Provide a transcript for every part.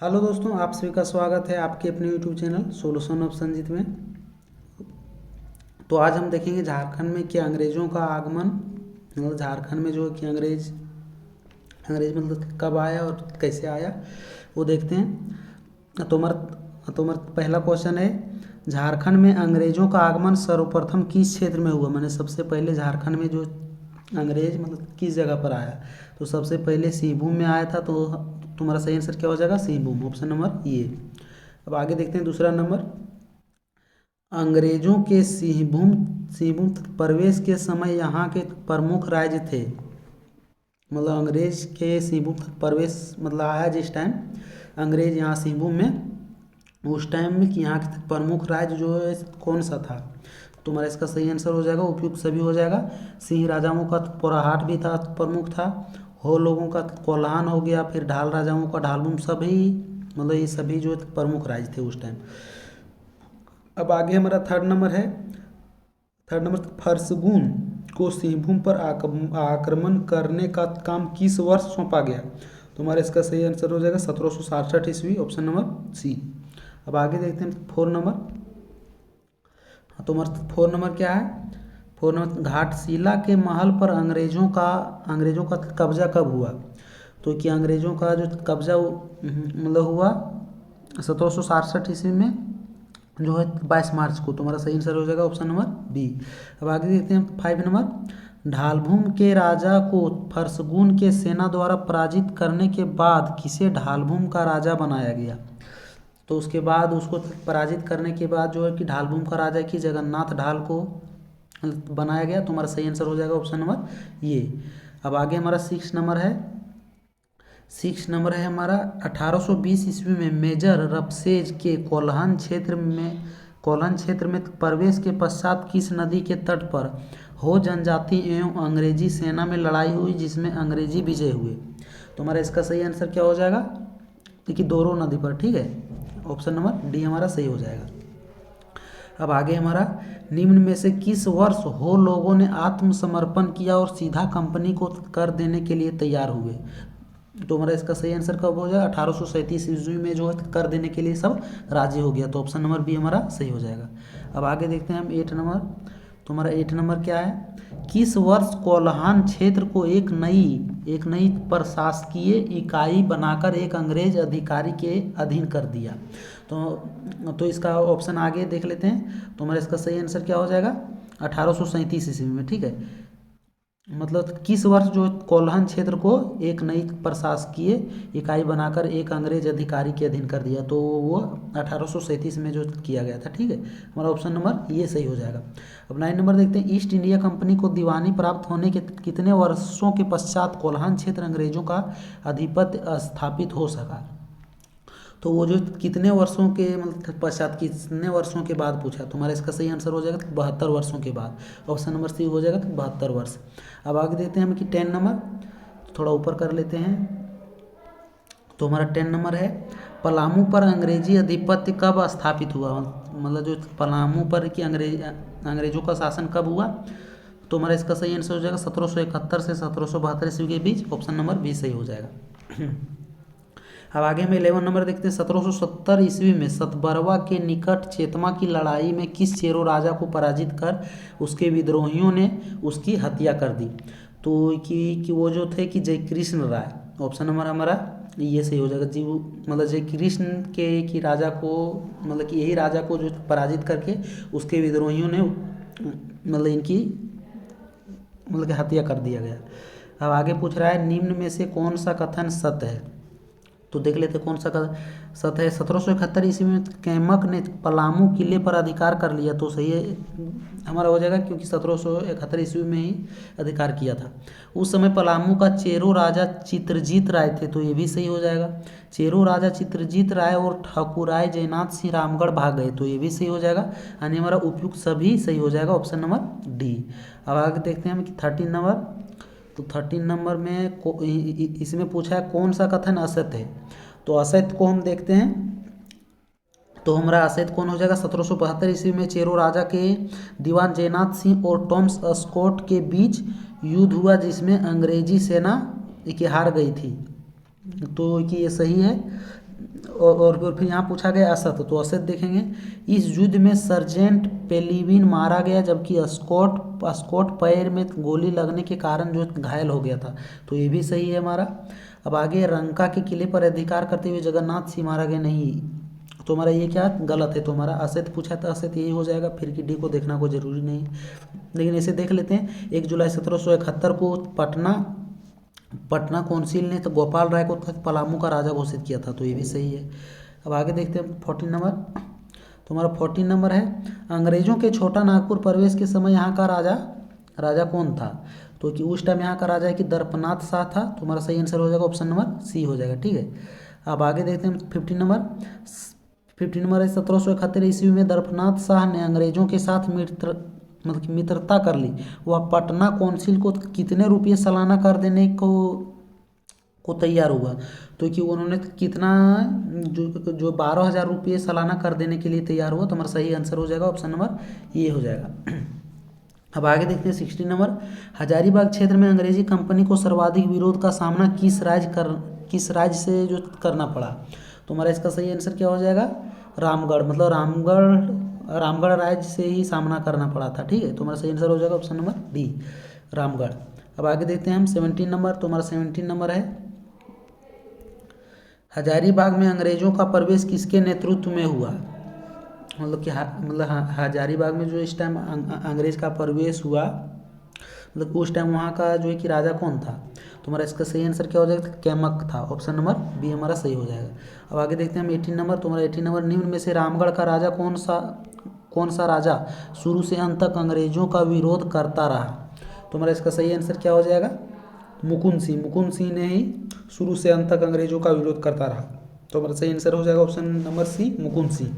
Hello दोस्तों, आप सभी का स्वागत है आपके अपने YouTube channel solution of Sanjeet में। तो आज हम देखेंगे झारखंड में कि अंग्रेज़ों का आगमन, मतलब झारखंड में जो है कि अंग्रेज अंग्रेज मतलब कब आया और कैसे आया, वो देखते हैं। तो हमारा पहला क्वेश्चन है, झारखंड में अंग्रेज़ों का आगमन सर्वप्रथम किस क्षेत्र में हुआ। मैंने सबसे पहले झारखंड में जो अंग्रेज मतलब किस जगह पर आया, तो सबसे पहले सिंहभूम में आया था। तो तुम्हारा सही आंसर क्या हो जाएगा, सिंहभूम, ऑप्शन नंबर ये। अब आगे देखते हैं दूसरा नंबर, अंग्रेजों के सिंहभूम सिंहभूम प्रवेश के समय यहाँ के प्रमुख राज्य थे। मतलब अंग्रेज के सिंहभूम प्रवेश मतलब आया जिस टाइम अंग्रेज यहाँ सिंहभूम में, उस टाइम में कि यहाँ के प्रमुख राज्य जो है कौन सा था। तुम्हारा इसका सही आंसर हो जाएगा, उपयुक्त सभी हो जाएगा। सिंह राजाओं का पोराहाट भी था, प्रमुख था। हो लोगों का कोल्हान हो गया, फिर ढाल राजाओं का ढालबुम, सभी मतलब ये सभी जो प्रमुख राज्य थे उस टाइम। अब आगे हमारा थर्ड नंबर फर्सगुन को सिंहभूम पर आक्रमण करने का काम किस वर्ष सौंपा गया। तो हमारा इसका सही आंसर हो जाएगा 1767 ईस्वी, ऑप्शन नंबर सी। अब आगे देखते हैं फोर नंबर। तो हमारा फोर नंबर क्या है, फोर नंबर घाटशिला के महल पर अंग्रेजों का कब्जा कब हुआ। तो कि अंग्रेजों का जो कब्जा मतलब हुआ 1767 ईस्वी में, जो है 22 मार्च को। तुम्हारा सही आंसर हो जाएगा ऑप्शन नंबर बी। अब आगे देखते हैं फाइव नंबर, ढालभूम के राजा को फर्सगुन के सेना द्वारा पराजित करने के बाद किसे ढालभूम का राजा बनाया गया। तो उसके बाद उसको पराजित करने के बाद जो है कि ढालभूम का राजा की जगन्नाथ ढाल को बनाया गया। तुम्हारा सही आंसर हो जाएगा ऑप्शन नंबर ये। अब आगे हमारा सिक्स नंबर है हमारा 1820 ईस्वी में मेजर रपसेज के कोल्हन क्षेत्र में प्रवेश के पश्चात किस नदी के तट पर हो जनजाति एवं अंग्रेजी सेना में लड़ाई हुई जिसमें अंग्रेजी विजय हुए। तो हमारा इसका सही आंसर क्या हो जाएगा, देखिए दोरो नदी पर, ठीक है, ऑप्शन नंबर डी हमारा सही हो जाएगा। अब आगे हमारा निम्न में से किस वर्ष हो लोगों ने आत्मसमर्पण किया और सीधा कंपनी को कर देने के लिए तैयार हुए। तो हमारा इसका सही आंसर कब हो जाएगा, 1837 ईस्वी में जो है कर देने के लिए सब राजी हो गया। तो ऑप्शन नंबर बी हमारा सही हो जाएगा। अब आगे देखते हैं हम 8 नंबर। तो हमारा 8 नंबर क्या है, किस वर्ष कोल्हान क्षेत्र को एक नई प्रशासकीय इकाई बनाकर एक अंग्रेज अधिकारी के अधीन कर दिया। तो इसका ऑप्शन आगे देख लेते हैं। तो हमारा इसका सही आंसर क्या हो जाएगा, 1837 ईस्वी में, ठीक है। मतलब किस वर्ष जो कोल्हान क्षेत्र को एक नई प्रशासकीय इकाई बनाकर एक अंग्रेज अधिकारी के अधीन कर दिया, तो वो 1837 में जो किया गया था, ठीक है। हमारा ऑप्शन नंबर ये सही हो जाएगा। अब 9 नंबर देखते हैं, ईस्ट इंडिया कंपनी को दीवानी प्राप्त होने के कितने वर्षों के पश्चात कोल्हान क्षेत्र अंग्रेजों का आधिपत्य स्थापित हो सका। तो वो जो कितने वर्षों के मतलब पश्चात, कितने वर्षों के बाद पूछा, तुम्हारा इसका सही आंसर हो जाएगा 72 वर्षों के बाद, ऑप्शन नंबर सी हो जाएगा 72 वर्ष। अब आगे देखते हैं हम कि 10 नंबर, थोड़ा ऊपर कर लेते हैं। तो हमारा 10 नंबर है, पलामू पर अंग्रेजी आधिपत्य कब स्थापित हुआ। मतलब जो पलामू पर कि अंग्रेजों का शासन कब हुआ। तो हमारा इसका सही आंसर हो जाएगा 1771 से 1772 ईस्वी के बीच, ऑप्शन नंबर बी सही हो जाएगा। अब आगे हम 11 नंबर देखते हैं, 1770 ईस्वी में सतबरवा के निकट चेतमा की लड़ाई में किस चेरो राजा को पराजित कर उसके विद्रोहियों ने उसकी हत्या कर दी। तो कि वो जो थे कि जय कृष्ण राय, ऑप्शन नंबर हमारा ये सही हो जाएगा जी। मतलब जय कृष्ण के कि राजा को, मतलब कि यही राजा को जो पराजित करके उसके विद्रोहियों ने मतलब इनकी मतलब कि हत्या कर दिया गया। अब आगे पूछ रहा है, निम्न में से कौन सा कथन सत्य है। तो देख लेते कौन सा सत्य है। 1771 ईस्वी में कैमक ने पलामू किले पर अधिकार कर लिया, तो सही है हमारा हो जाएगा, क्योंकि 1771 ईस्वी में ही अधिकार किया था। उस समय पलामू का चेरो राजा चित्रजीत राय थे, तो ये भी सही हो जाएगा। चेरो राजा चित्रजीत राय और ठाकुराय जयनाथ सिंह रामगढ़ भाग गए, तो ये भी सही हो जाएगा, यानी हमारा उपयुक्त सभी सही हो जाएगा, ऑप्शन नंबर डी। अब आगे देखते हैं हम कि 13 नंबर। तो 13 नंबर में इसमें पूछा है कौन सा कथन असत्य है। तो असत्य को हम देखते हैं। तो हमारा असत्य कौन हो जाएगा, 1772 ईस्वी में चेरो राजा के दीवान जयनाथ सिंह और टॉम्स स्कॉट के बीच युद्ध हुआ जिसमें अंग्रेजी सेना हार गई थी, तो कि ये सही है। और फिर यहाँ पूछा गया असत, तो असत देखेंगे, इस युद्ध में सर्जेंट पेलिविन मारा गया जबकि स्कॉट स्कॉट पैर में गोली लगने के कारण जो घायल हो गया था, तो ये भी सही है हमारा। अब आगे, रंका के किले पर अधिकार करते हुए जगन्नाथ सिंह मारा गया, नहीं, तो हमारा ये क्या गलत है, तो हमारा असत पूछा था, असत यही हो जाएगा, फिर की डी को देखना कोई ज़रूरी नहीं, लेकिन इसे देख लेते हैं। 1 जुलाई 1771 को पटना काउंसिल ने तो गोपाल राय को पलामू का राजा घोषित किया था, तो ये भी सही है। अब आगे देखते हैं 14 नंबर, तो हमारा 14 नंबर है, अंग्रेजों के छोटा नागपुर प्रवेश के समय यहाँ का राजा कौन था, तो कि उस टाइम यहाँ का राजा है कि दर्पनाथ शाह था, तो हमारा सही आंसर हो जाएगा ऑप्शन नंबर सी हो जाएगा, ठीक है। अब आगे देखते हैं 15 नंबर, 15 नंबर है, 1771 ईस्वी में दर्पनाथ शाह ने अंग्रेजों के साथ मित्रता कर ली, वह पटना काउंसिल को कितने रुपये सालाना कर देने को तैयार हुआ, तो कि उन्होंने कितना जो 12,000 रुपये सालाना कर देने के लिए तैयार हुआ, तो हमारा सही आंसर हो जाएगा ऑप्शन नंबर ये हो जाएगा। अब आगे देखते हैं 16 नंबर, हजारीबाग क्षेत्र में अंग्रेजी कंपनी को सर्वाधिक विरोध का सामना किस राज्य से जो करना पड़ा, तो हमारा इसका सही आंसर क्या हो जाएगा, रामगढ़, मतलब रामगढ़ राज्य से ही सामना करना पड़ा था, ठीक है, तो हमारा सही आंसर हो जाएगा ऑप्शन नंबर डी, रामगढ़। अब आगे देखते हैं हम 17 नंबर, तो हमारा 17 नंबर है, हजारीबाग में अंग्रेजों का प्रवेश किसके नेतृत्व में हुआ, मतलब कि हजारीबाग में जो इस टाइम अंग्रेज का प्रवेश हुआ, मतलब उस टाइम वहाँ का जो है कि राजा कौन था, तो हमारा इसका सही आंसर क्या हो जाएगा, कैमक था, ऑप्शन नंबर बी हमारा सही हो जाएगा। अब आगे देखते हैं हम 18 नंबर, तो हमारा 18 नंबर, निम्न में से रामगढ़ का राजा कौन सा राजा शुरू से अंत तक अंग्रेजों का विरोध करता रहा, तो हमारा इसका सही आंसर क्या हो जाएगा, मुकुंद सिंह ने ही शुरू से अंत तक अंग्रेजों का विरोध करता रहा, तो हमारा सही आंसर हो जाएगा option number C, Mukund Singh.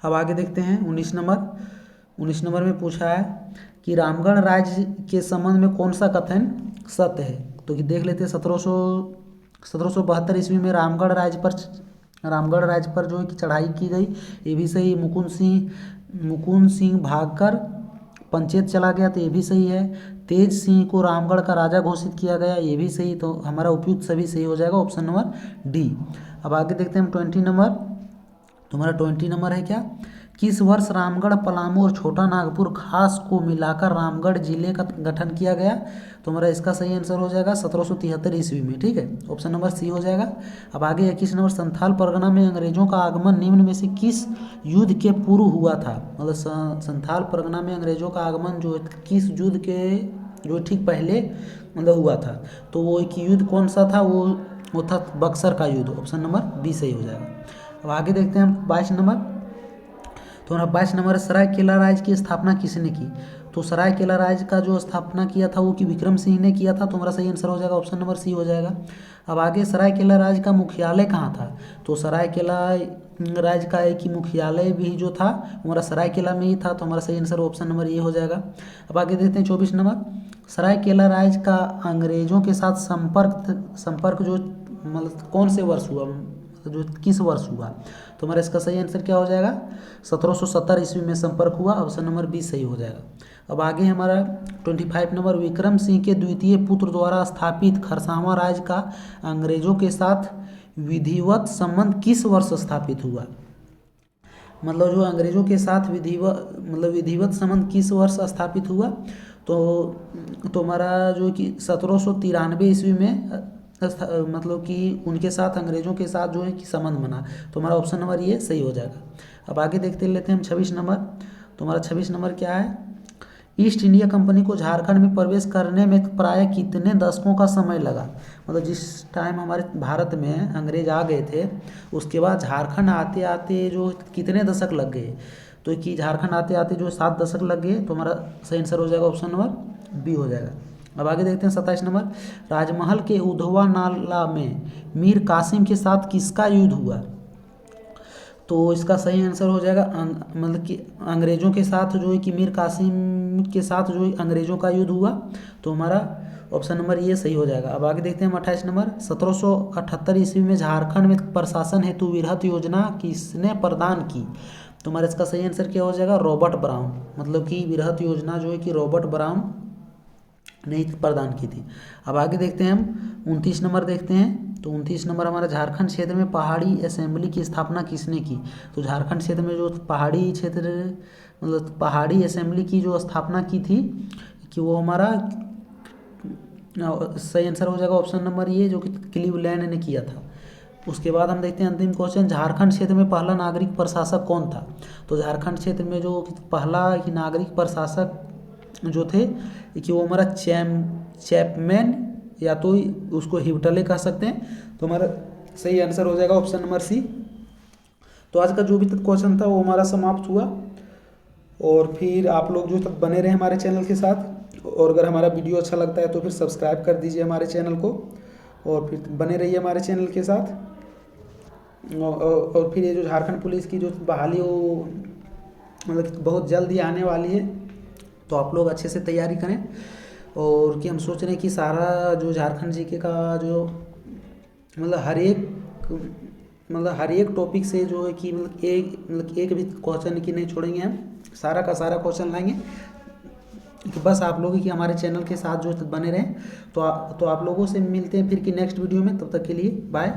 अब आगे देखते हैं 19 नंबर, 19 नंबर में पूछा है कि रामगढ़ राज्य के संबंध में कौन सा कथन सत्य है, तो कि देख लेते हैं 1772 ईस्वी में रामगढ़ राज्य पर जो है कि चढ़ाई की गई, ये भी सही, मुकुंद सिंह भागकर पंचेत चला गया, तो ये भी सही है, तेज सिंह को रामगढ़ का राजा घोषित किया गया, ये भी सही, तो हमारा उपयुक्त सभी सही हो जाएगा ऑप्शन नंबर डी। अब आगे देखते हैं हम 20 नंबर, तुम्हारा 20 नंबर है क्या, किस वर्ष रामगढ़, पलामू और छोटा नागपुर खास को मिलाकर रामगढ़ जिले का गठन किया गया, तो हमारा इसका सही आंसर हो जाएगा 1773 ईस्वी में, ठीक है, ऑप्शन नंबर सी हो जाएगा। अब आगे 21 नंबर, संथाल परगना में अंग्रेजों का आगमन निम्न में से किस युद्ध के पूर्व हुआ था, मतलब संथाल परगना में अंग्रेजों का आगमन जो किस युद्ध के जो ठीक पहले मतलब हुआ था, तो वो एक युद्ध कौन सा था, वो था बक्सर का युद्ध, ऑप्शन नंबर बी सही हो जाएगा। अब आगे देखते हैं हम 22 नंबर, तो हमारा 22 नंबर, सरायकेला राज्य की स्थापना किसने की, तो सरायकेला राज्य का जो स्थापना किया था वो कि विक्रम सिंह ने किया था, तो हमारा सही आंसर हो जाएगा ऑप्शन नंबर सी हो जाएगा। अब आगे, सरायकेला राज्य का मुख्यालय कहाँ था, तो सरायकेला राज्य का एक ही मुख्यालय भी जो था हमारा सरायकेला में ही था, तो हमारा सही आंसर ऑप्शन नंबर ये हो जाएगा। अब आगे देखते हैं 24 नंबर, सरायकेला राज्य का अंग्रेजों के साथ संपर्क जो मतलब कौन से वर्ष हुआ, जो किस वर्ष हुआ, तो हमारा इसका सही आंसर क्या हो जाएगा, 1770 ईस्वी में संपर्क हुआ, ऑप्शन नंबर बी सही हो जाएगा। अब आगे हमारा 25 नंबर, विक्रम सिंह के द्वितीय पुत्र द्वारा स्थापित खरसावां राज्य का अंग्रेजों के साथ विधिवत संबंध किस वर्ष स्थापित हुआ, मतलब जो अंग्रेजों के साथ विधिवत संबंध किस वर्ष स्थापित हुआ, तो हमारा जो कि 1793 ईस्वी में मतलब कि उनके साथ अंग्रेजों के साथ जो है कि संबंध बना, तो हमारा ऑप्शन नंबर ये सही हो जाएगा। अब आगे देखते लेते हैं हम 26 नंबर, तो हमारा 26 नंबर क्या है, ईस्ट इंडिया कंपनी को झारखंड में प्रवेश करने में प्राय कितने दशकों का समय लगा, मतलब जिस टाइम हमारे भारत में अंग्रेज आ गए थे उसके बाद झारखंड आते आते जो कितने दशक लग गए, तो कि झारखंड आते आते जो 7 दशक लग गए, तो हमारा सही आंसर हो जाएगा ऑप्शन नंबर बी हो जाएगा। अब आगे देखते हैं 27 नंबर, राजमहल के उधवा नाला में मीर कासिम के साथ किसका युद्ध हुआ, तो इसका सही आंसर हो जाएगा मतलब कि अंग्रेजों के साथ जो है कि मीर कासिम के साथ जो है अंग्रेजों का युद्ध हुआ, तो हमारा ऑप्शन नंबर ये सही हो जाएगा। अब आगे देखते हैं 28 नंबर, 1778 ईस्वी में झारखंड में प्रशासन हेतु वृहत योजना किसने प्रदान की, तो हमारा इसका सही आंसर क्या हो जाएगा, रॉबर्ट ब्राउन, मतलब कि वृहत योजना जो है कि रॉबर्ट ब्राउन ने प्रदान की थी। अब आगे देखते हैं हम 29 नंबर देखते हैं, तो 29 नंबर हमारा झारखंड क्षेत्र में पहाड़ी असेंबली की स्थापना किसने की। तो झारखंड क्षेत्र में जो पहाड़ी क्षेत्र मतलब पहाड़ी असेंबली की जो स्थापना की थी कि वो हमारा सही आंसर हो जाएगा ऑप्शन नंबर ये, जो कि क्लीवलैंड ने किया था। उसके बाद हम देखते हैं अंतिम क्वेश्चन, झारखंड क्षेत्र में पहला नागरिक प्रशासक कौन था। तो झारखंड क्षेत्र में जो पहला नागरिक प्रशासक जो थे कि वो हमारा चैपमैन या तो उसको हिवटले कह सकते हैं। तो हमारा सही आंसर हो जाएगा ऑप्शन नंबर सी। तो आज का जो भी तक क्वेश्चन था वो हमारा समाप्त हुआ। और फिर आप लोग जो तक बने रहे हमारे चैनल के साथ, और अगर हमारा वीडियो अच्छा लगता है तो फिर सब्सक्राइब कर दीजिए हमारे चैनल को, और फिर बने रहिए हमारे चैनल के साथ। और फिर ये जो झारखंड पुलिस की जो बहाली हो मतलब बहुत जल्द ही आने वाली है, तो आप लोग अच्छे से तैयारी करें। और कि हम सोच रहे हैं कि सारा जो झारखंड जीके का जो मतलब हर एक टॉपिक से जो है कि मतलब एक भी क्वेश्चन की नहीं छोड़ेंगे, हम सारा का सारा क्वेश्चन लाएंगे। कि बस आप लोग कि हमारे चैनल के साथ जो बने रहें। तो आप लोगों से मिलते हैं फिर कि नेक्स्ट वीडियो में, तब तक के लिए बाय।